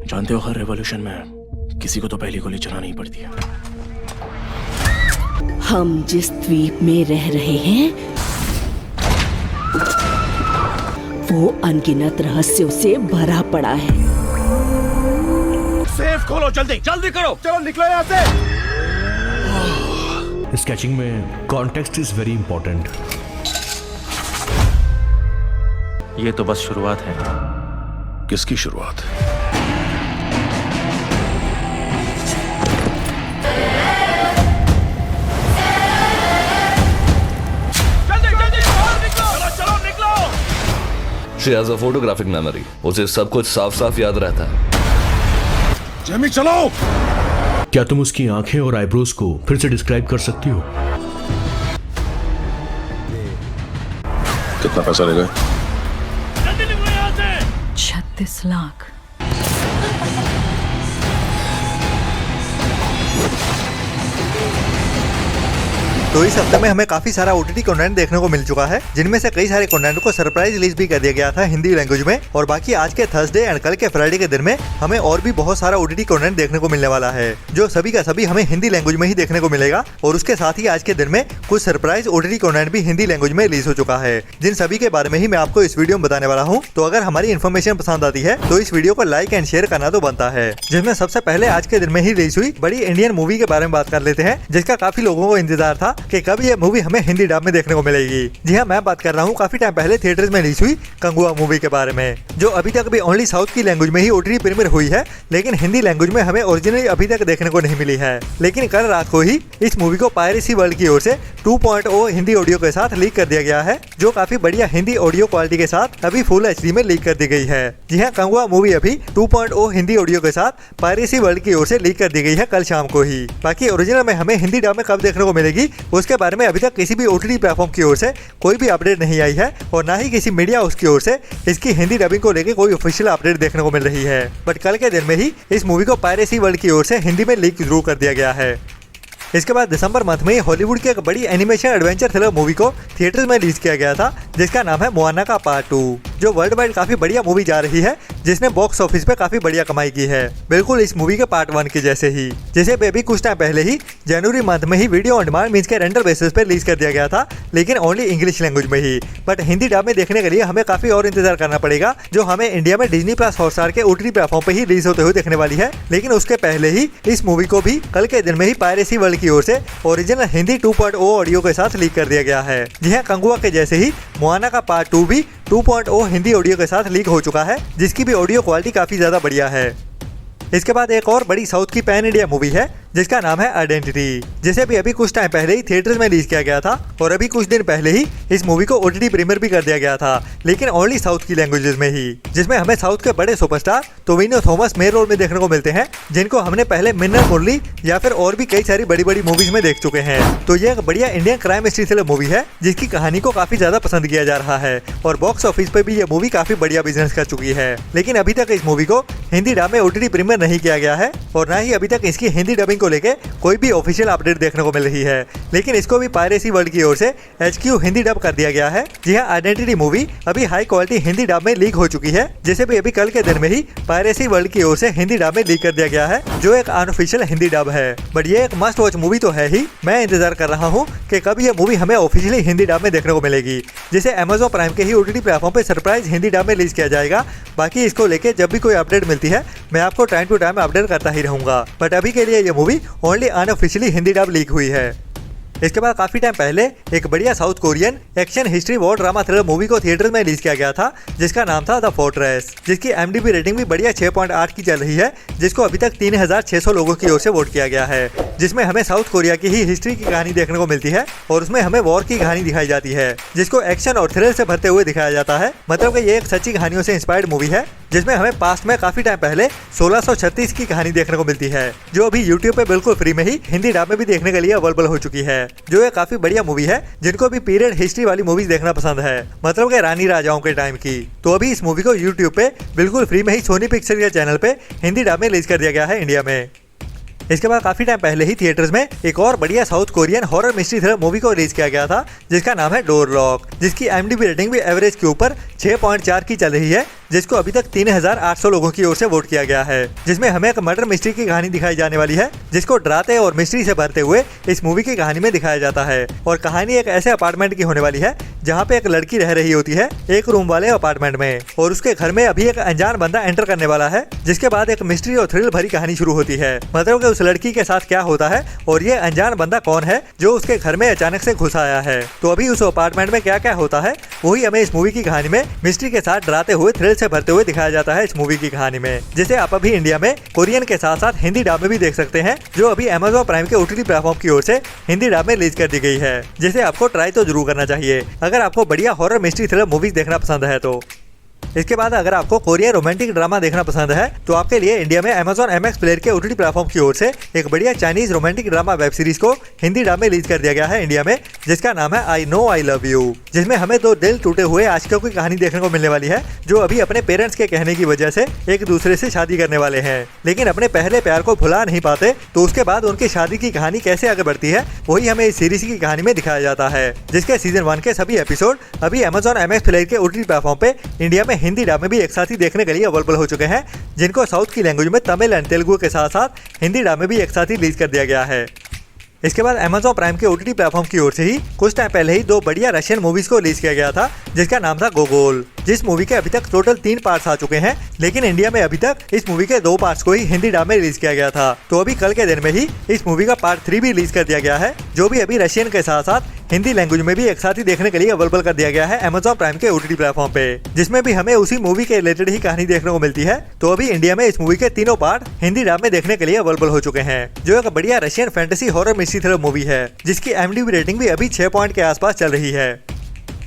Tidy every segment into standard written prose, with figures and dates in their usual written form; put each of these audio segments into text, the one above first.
जानते हो, हर रेवोल्यूशन में किसी को तो पहली गोली चलानी ही पड़ती है। हम जिस द्वीप में रह रहे हैं वो अनगिनत रहस्यों से भरा पड़ा है। सेफ खोलो, जल्दी जल्दी करो, चलो निकलो यहाँ से। स्केचिंग में कॉन्टेक्स्ट इज वेरी इंपॉर्टेंट। ये तो बस शुरुआत है। किसकी शुरुआत? She has a photographic memory. उसे सब कुछ साफ साफ याद रहता है। जेमी चलो। क्या तुम उसकी आंखें और आईब्रोज को फिर से डिस्क्राइब कर सकती हो? कितना पैसा लेगा? 36 लाख। तो इस हफ्ते में हमें काफी सारा ओटीटी कंटेंट देखने को मिल चुका है, जिनमें से कई सारे कंटेंट को सरप्राइज रिलीज भी कर दिया गया था हिंदी लैंग्वेज में। और बाकी आज के थर्सडे एंड कल के फ्राइडे के दिन में हमें और भी बहुत सारा ओटीटी कंटेंट देखने को मिलने वाला है, जो सभी का सभी हमें हिंदी लैंग्वेज में ही देखने को मिलेगा। और उसके साथ ही आज के दिन में कुछ सरप्राइज ओटीटी कंटेंट भी हिंदी लैंग्वेज में रिलीज हो चुका है, जिन सभी के बारे में ही मैं आपको इस वीडियो में बताने वाला हूँ। तो अगर हमारी इन्फॉर्मेशन पसंद आती है तो इस वीडियो को लाइक एंड शेयर करना तो बनता है। जिसमें सबसे पहले आज के दिन में ही रिलीज हुई बड़ी इंडियन मूवी के बारे में बात कर लेते हैं, जिसका काफी लोगों को इंतजार था कि कब ये मूवी हमें हिंदी डब में देखने को मिलेगी। जी हाँ, मैं बात कर रहा हूँ काफी टाइम पहले थिएटर्स में रिलीज हुई कंगुआ मूवी के बारे में, जो अभी तक भी ओनली साउथ की लैंग्वेज में ही ओटीटी प्रीमियर हुई है, लेकिन हिंदी लैंग्वेज में हमें ओरिजिनली अभी तक देखने को नहीं मिली है। लेकिन कल रात को ही इस मूवी को पायरेसी वर्ल्ड की ओर से 2.0 हिंदी ऑडियो के साथ लीक कर दिया गया है, जो काफी बढ़िया हिंदी ऑडियो क्वालिटी के साथ अभी फुल एचडी में लीक कर दी गई है। जी हाँ, कंगुआ मूवी अभी 2.0 हिंदी ऑडियो के साथ पायरेसी वर्ल्ड की ओर से लीक कर दी गई है कल शाम को ही। बाकी ओरिजिनल में हमें हिंदी डब में कब देखने को मिलेगी उसके बारे में अभी तक किसी भी ओटीटी प्लेटफॉर्म की ओर से कोई भी अपडेट नहीं आई है, और ना ही किसी मीडिया उसकी ओर से इसकी हिंदी डबिंग को लेकर कोई ऑफिशियल अपडेट देखने को मिल रही है। बट कल के दिन में ही इस मूवी को पायरेसी वर्ल्ड की ओर से हिंदी में लीक जरूर कर दिया गया है। इसके बाद दिसंबर मंथ में हॉलीवुड की एक बड़ी एनिमेशन एडवेंचर थ्रिलर मूवी को थिएटर्स में रिलीज किया गया था, जिसका नाम है मोआना का पार्ट 2, जो वर्ल्ड वाइड काफी बढ़िया मूवी जा रही है, जिसने बॉक्स ऑफिस पे काफी बढ़िया कमाई की है, बिल्कुल इस मूवी के पार्ट 1 के जैसे ही। जिसे बेबी कुछ टाइम पहले ही जनवरी मंथ में ही वीडियो ऑन डिमांड मींस के रेंटल बेसिस पे रिलीज कर दिया गया था, लेकिन ओनली इंग्लिश लैंग्वेज में ही। बट हिंदी डब में देखने के लिए हमें काफी और इंतजार करना पड़ेगा, जो हमें इंडिया में डिज्नी प्लस हॉटस्टार के ओटीटी प्लेटफॉर्म पे ही रिलीज होते हुए देखने वाली है। लेकिन उसके पहले ही इस मूवी को भी कल के दिन में ही पायरेसी वर्ल्ड की ओर से ओरिजिनल हिंदी 2.0 ऑडियो के साथ लीक कर दिया गया है। जी हाँ, कंगुआ के जैसे ही मोआना का पार्ट 2 भी 2.0 हिंदी ऑडियो के साथ लीक हो चुका है, जिसकी भी ऑडियो क्वालिटी काफी ज्यादा बढ़िया है। इसके बाद एक और बड़ी साउथ की पैन इंडिया मूवी है, जिसका नाम है आइडेंटिटी, जिसे भी अभी कुछ टाइम पहले ही थिएटर्स में रिलीज किया गया था, और अभी कुछ दिन पहले ही इस मूवी को ओटीटी प्रीमियर भी कर दिया गया था, लेकिन ओनली साउथ की लैंग्वेजेस में ही। जिसमें हमें साउथ के बड़े superstar Tovino Thomas main role में देखने को मिलते हैं, जिनको हमने पहले मिन्नर मुरली या फिर और भी कई सारी बड़ी बड़ी मूवीज में देख चुके हैं। तो ये एक बढ़िया Indian crime mystery thriller movie है, जिसकी कहानी को काफी ज्यादा पसंद किया जा रहा है, और बॉक्स ऑफिस पे भी ये मूवी काफी बढ़िया बिजनेस कर चुकी है। लेकिन अभी तक इस मूवी को हिंदी डब में ओटीटी प्रीमियर नहीं किया गया है, और ना ही अभी तक इसकी हिंदी डबिंग को लेकर कोई भी ऑफिशियल अपडेट देखने को मिल रही है। लेकिन इसको भी पायरेसी वर्ल्ड की ओर से HQ हिंदी डब कर दिया गया है। जी हाँ, आइडेंटिटी मूवी अभी हाई क्वालिटी हिंदी डब में लीक हो चुकी है, जिसे भी अभी कल के दिन में ही पायरेसी वर्ल्ड की ओर से हिंदी डब में लीक कर दिया गया है, जो एक अनऑफिशियल हिंदी डब है। बट ये एक मस्ट वॉच मूवी तो है ही। मैं इंतजार कर रहा हूँ कि कब ये मूवी हमें ऑफिशियली हिंदी डब में देखने को मिलेगी, जिसे Amazon प्राइम के ही ओटीटी प्लेटफॉर्म पे सरप्राइज हिंदी डब में रिलीज किया जाएगा। बाकी इसको लेके जब भी कोई अपडेट मिलती है मैं आपको टाइम टू टाइम अपडेट करता ही रहूंगा। बट अभी के लिए ये movie only unofficially Hindi dub leak हुई है। इसके बाद काफी टाइम पहले एक बढ़िया south Korean action history war drama thriller movie को थिएटर में रिलीज किया गया था, जिसका नाम था द फोर्ट्रेस, जिसकी IMDb रेटिंग भी बढ़िया 6.8 की चल रही है, जिसको अभी तक 3600 लोगों की ओर से वोट किया गया है। जिसमें हमें साउथ कोरिया की ही हिस्ट्री की कहानी देखने को मिलती है, और उसमें हमें वॉर की कहानी दिखाई जाती है, जिसको एक्शन और थ्रिल से भरते हुए दिखाया जाता है। मतलब कि ये एक सच्ची कहानियों से इंस्पायर्ड मूवी है, जिसमें हमें पास्ट में काफी टाइम पहले 1636 की कहानी देखने को मिलती है, जो अभी यूट्यूब पे बिल्कुल फ्री में ही हिंदी डब में भी देखने के लिए अवेलेबल हो चुकी है, जो एक काफी बढ़िया मूवी है। जिनको भी पीरियड हिस्ट्री वाली मूवीज देखना पसंद है, मतलब कि रानी राजाओं के टाइम की, तो अभी इस मूवी को यूट्यूब पे बिल्कुल फ्री में ही सोनी पिक्चर के चैनल पे हिंदी डब में रिलीज कर दिया गया है इंडिया में। इसके बाद काफी टाइम पहले ही थिएटर्स में एक और बढ़िया south Korean horror mystery thriller movie को रिलीज किया गया था, जिसका नाम है डोर लॉक, जिसकी IMDb रेटिंग भी एवरेज के ऊपर 6.4 की चल रही है, जिसको अभी तक 3800 लोगों की ओर से वोट किया गया है, जिसमें हमें एक मर्डर मिस्ट्री की कहानी दिखाई जाने वाली है, जिसको डराते और मिस्ट्री से भरते हुए इस मूवी की कहानी में दिखाया जाता है। और कहानी एक ऐसे अपार्टमेंट की होने वाली है जहाँ पे एक लड़की रह रही होती है एक रूम वाले अपार्टमेंट में, और उसके घर में अभी एक अनजान बंदा एंटर करने वाला है, जिसके बाद एक मिस्ट्री और थ्रिल भरी कहानी शुरू होती है। मतलब कि उस लड़की के साथ क्या होता है और ये अनजान बंदा कौन है जो उसके घर में अचानक से घुस आया है। तो अभी उस अपार्टमेंट में क्या क्या होता है वही हमें इस मूवी की कहानी में मिस्ट्री के साथ डराते हुए थ्रिल से भरते हुए दिखाया जाता है इस मूवी की कहानी में। जैसे आप अभी इंडिया में कोरियन के साथ साथ हिंदी डब में भी देख सकते हैं, जो अभी Amazon प्राइम के OTT प्लेटफॉर्म की ओर से हिंदी डब में रिलीज कर दी गई है, जिसे आपको ट्राई तो जरूर करना चाहिए अगर आपको बढ़िया हॉरर मिस्ट्री थ्रिलर मूवीज देखना पसंद है तो। इसके बाद अगर आपको कोरियन रोमांटिक ड्रामा देखना पसंद है तो आपके लिए इंडिया में Amazon MX प्लेयर के OTT प्लेटफॉर्म की ओर से एक बढ़िया Chinese romantic drama web series को हिंदी डब में रिलीज कर दिया गया है इंडिया में, जिसका नाम है I know I love you, जिसमें हमें दो दिल टूटे हुए आशिकों की कहानी देखने को मिलने वाली है, जो अभी अपने पेरेंट्स के कहने की वजह से एक दूसरे से शादी करने वाले हैं, लेकिन अपने पहले प्यार को भुला नहीं पाते। तो उसके बाद उनकी शादी की कहानी कैसे आगे बढ़ती है वही हमें इस सीरीज की कहानी में दिखाया जाता है, जिसके सीजन 1 के सभी एपिसोड अभी Amazon MX प्लेयर के OTT प्लेटफॉर्म पे इंडिया में हिंदी डब में भी एक साथ ही देखने के लिए अवेलेबल हो चुके हैं, जिनको साउथ की लैंग्वेज में तमिल एंड तेलुगु के साथ साथ हिंदी डब में भी एक साथ ही रिलीज कर दिया गया है। इसके बाद Amazon प्राइम के OTT प्लेटफॉर्म की ओर से ही कुछ टाइम पहले ही दो बढ़िया रशियन मूवीज को रिलीज किया गया था, जिसका नाम था गोगोल, जिस मूवी के अभी तक टोटल 3 पार्ट्स आ चुके हैं, लेकिन इंडिया में अभी तक इस मूवी के 2 पार्ट्स को ही हिंदी डब में रिलीज किया गया था। तो अभी कल के दिन में ही इस मूवी का पार्ट 3 भी रिलीज कर दिया गया है, जो भी अभी रशियन के साथ साथ हिंदी लैंग्वेज में भी एक साथ ही देखने के लिए अवेलेबल कर दिया गया है Amazon प्राइम के OTT प्लेटफॉर्म पे, जिसमें भी हमें उसी मूवी के रिलेटेड ही कहानी देखने को मिलती है। तो अभी इंडिया में इस मूवी के तीनों पार्ट हिंदी डब में देखने के लिए अवेलेबल हो चुके हैं, जो एक बढ़िया Russian fantasy horror mystery thriller movie है, जिसकी IMDb रेटिंग भी अभी 6 पॉइंट के आसपास चल रही है।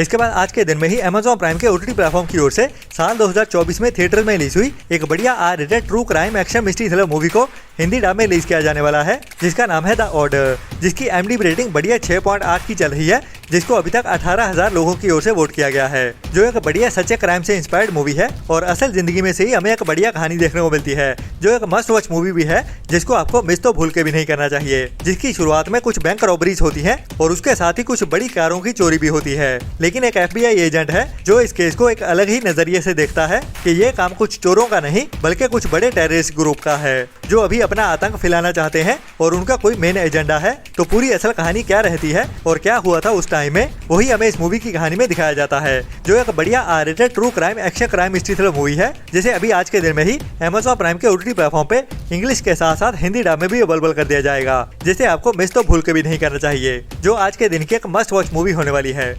इसके बाद आज के दिन में ही Amazon प्राइम के OTT प्लेटफॉर्म की ओर से साल 2024 में थिएटर में रिलीज हुई एक बढ़िया R-rated true crime action mystery thriller movie को हिंदी डब में रिलीज किया जाने वाला है, जिसका नाम है द ऑर्डर, जिसकी IMDb रेटिंग बढ़िया 6.8 की चल रही है, जिसको अभी तक 18,000 लोगों की ओर से वोट किया गया है, जो एक बढ़िया सच्चे क्राइम से इंस्पायर्ड मूवी है और असल जिंदगी में से ही हमें एक बढ़िया कहानी देखने को मिलती है, जो एक मस्ट वॉच मूवी भी है, जिसको आपको मिस तो भूल के भी नहीं करना चाहिए। जिसकी शुरुआत में कुछ बैंक रॉबरीज होती है और उसके साथ ही कुछ बड़ी कारों की चोरी भी होती है, लेकिन एक FBI एजेंट है जो इस केस को एक अलग ही नजरिए से देखता है कि ये काम कुछ चोरों का नहीं बल्कि कुछ बड़े टेररिस्ट ग्रुप का है, जो अभी अपना आतंक फैलाना चाहते हैं और उनका कोई मेन एजेंडा है। तो पूरी असल कहानी क्या रहती है और क्या हुआ था उस टाइम में वही हमें इस मूवी की कहानी में दिखाया जाता है, जो एक बढ़िया R-rated true crime action crime mystery thriller movie है, जिसे अभी आज के दिन में ही Amazon प्राइम के OTT प्लेटफॉर्म पे इंग्लिश के साथ साथ हिंदी डब में भी अवेलेबल कर दिया जाएगा, जिसे आपको मिस तो भूल के भी नहीं करना चाहिए, जो आज के दिन की एक मस्ट वॉच मूवी होने वाली है।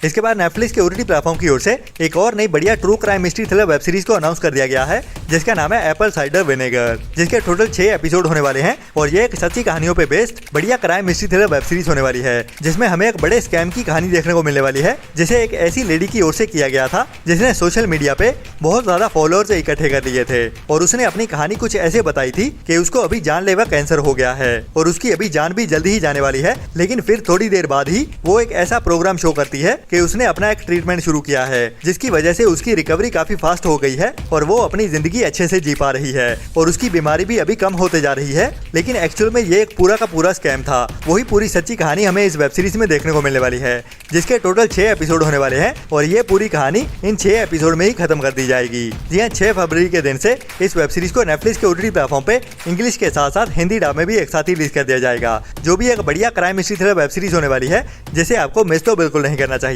इसके बाद नेटफ्लिक्स के OTT प्लेटफॉर्म की ओर से एक और नई बढ़िया true crime mystery thriller web series को अनाउंस कर दिया गया है, जिसका नाम है एप्पल साइडर विनेगर, जिसके टोटल 6 एपिसोड होने वाले हैं और ये एक सच्ची कहानियों पे बेस्ड बढ़िया crime mystery thriller web series होने वाली है, जिसमें हमें एक बड़े स्कैम की कहानी देखने को मिलने वाली है, जिसे एक ऐसी लेडी की ओर से किया गया था जिसने सोशल मीडिया पे बहुत ज्यादा फॉलोअर्स इकट्ठे कर लिए थे और उसने अपनी कहानी कुछ ऐसे बताई थी कि उसको अभी जानलेवा कैंसर हो गया है और उसकी अभी जान भी जल्दी ही जाने वाली है, लेकिन फिर थोड़ी देर बाद ही वो एक ऐसा प्रोग्राम शो करती है कि उसने अपना एक ट्रीटमेंट शुरू किया है, जिसकी वजह से उसकी रिकवरी काफी फास्ट हो गई है और वो अपनी जिंदगी अच्छे से जी पा रही है और उसकी बीमारी भी अभी कम होते जा रही है। लेकिन एक्चुअल में ये एक पूरा का पूरा स्कैम था। वही पूरी सच्ची कहानी हमें इस वेब सीरीज में देखने को मिलने वाली है, जिसके टोटल 6 एपिसोड होने वाले हैं और ये पूरी कहानी इन 6 एपिसोड में ही खत्म कर दी जाएगी। जी हाँ, 6 फरवरी के दिन से इस वेब सीरीज को नेटफ्लिक्स के OTT प्लेटफॉर्म पे इंग्लिश के साथ साथ हिंदी डब में भी एक साथ ही रिलीज कर दिया जाएगा, जो भी एक बढ़िया crime mystery thriller web series होने वाली है, जिसे आपको मिस तो बिल्कुल नहीं करना चाहिए।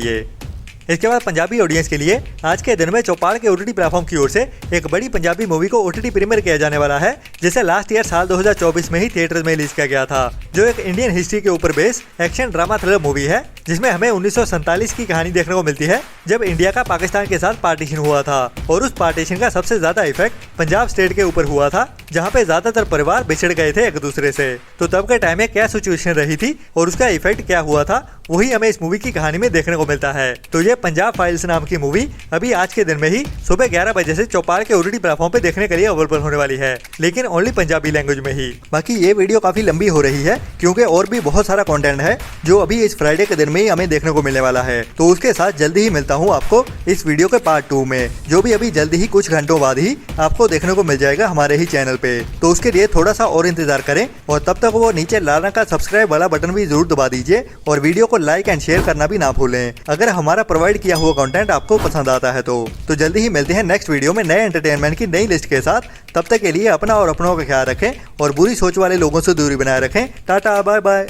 इसके बाद पंजाबी ऑडियंस के लिए आज के दिन में चौपाल के OTT प्लेटफॉर्म की ओर से एक बड़ी पंजाबी मूवी को OTT प्रीमियर किया जाने वाला है, जिसे लास्ट ईयर साल 2024 में ही थिएटर में रिलीज किया गया था, जो एक इंडियन हिस्ट्री के ऊपर based action drama thriller movie है, जिसमें हमें 1947 की कहानी देखने को मिलती है, जब इंडिया का पाकिस्तान के साथ पार्टीशन हुआ था और उस पार्टीशन का सबसे ज्यादा इफेक्ट पंजाब स्टेट के ऊपर हुआ था, जहाँ पे ज्यादातर परिवार बिछड़ गए थे एक दूसरे से। तो तब के टाइम में क्या सिचुएशन रही थी और उसका इफेक्ट क्या हुआ था वही हमें इस मूवी की कहानी में देखने को मिलता है। तो ये पंजाब फाइल्स नाम की मूवी अभी आज के दिन में ही सुबह 11 बजे से चौपाल के OTT प्लेटफॉर्म पे देखने के लिए अवेलेबल होने वाली है, लेकिन ओनली पंजाबी लैंग्वेज में ही। बाकी ये वीडियो काफी लंबी हो रही है क्योंकि और भी बहुत सारा कंटेंट है जो अभी इस फ्राइडे के दिन में में ही हमें देखने को मिलने वाला है। तो उसके साथ जल्दी ही मिलता हूँ आपको इस वीडियो के पार्ट 2 में, जो भी अभी जल्दी ही कुछ घंटों बाद ही आपको देखने को मिल जाएगा हमारे ही चैनल पे। तो उसके लिए थोड़ा सा और इंतजार करें और तब तक वो नीचे लाल रंग का सब्सक्राइब वाला बटन भी जरूर दबा दीजिए और वीडियो को लाइक एंड शेयर करना भी ना भूलें अगर हमारा प्रोवाइड किया हुआ कंटेंट आपको पसंद आता है तो जल्दी ही मिलते हैं नेक्स्ट वीडियो में नए एंटरटेनमेंट की नई लिस्ट के साथ। तब तक के लिए अपना और अपनों का ख्याल रखें और बुरी सोच वाले लोगों से दूरी बनाए रखें। Tata bye bye.